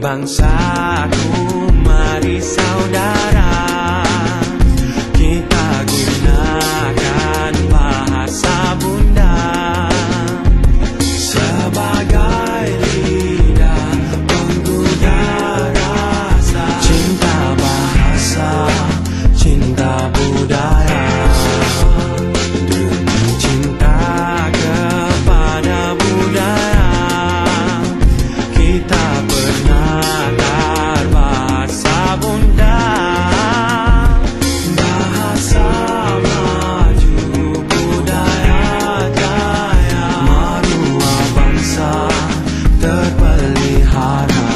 bangsaku, mari saudara, kita gunakan bahasa bunda sebagai lidah penggugah rasa. Cinta bahasa, cinta budaya, demi cinta kepada budaya, kita penakar bahasa bunda. Bahasa maju, budaya jaya, maruah bangsa terpelihara.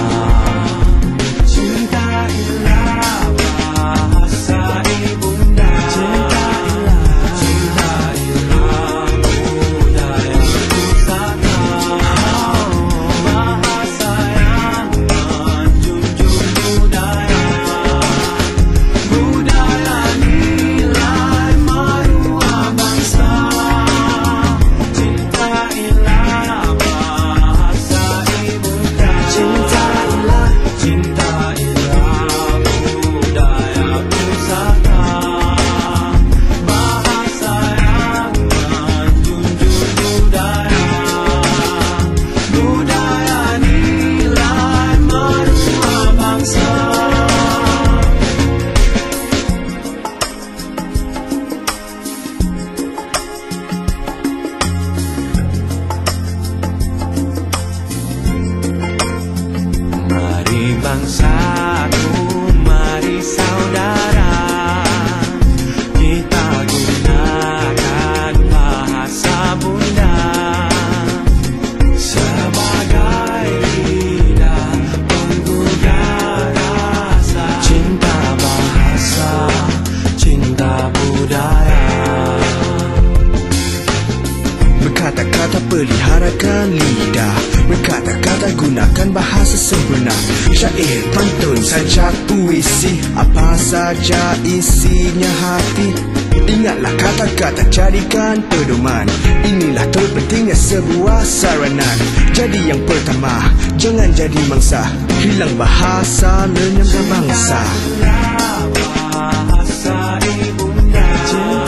Cinta ialah bahasa ibunda, cinta ialah budaya pusaka, bahasa yang menjunjung budaya, budaya nilai maruah bangsa. Cinta ialah bahasa ibunda, cinta ialah budaya pusaka, bahasa yang menjunjung budaya, budaya nilai maruah bangsa. Mari bangsaku, mari saudara, kita gunakan bahasa bunda sebagai lidah penggugah rasa. Cinta bahasa, cinta budaya. Berkata-kata peliharakan lidah, berkata-kata gunakan bahasa sempurna. Syair, pantun, sajak, puisi, apa saja isinya hati. Ingatlah kata-kata, jadikan pedoman. Inilah terpentingnya sebuah saranan. Jadi yang pertama, jangan jadi mangsa. Hilang bahasa, lenyap bangsa. Bahasa ibunda, cinta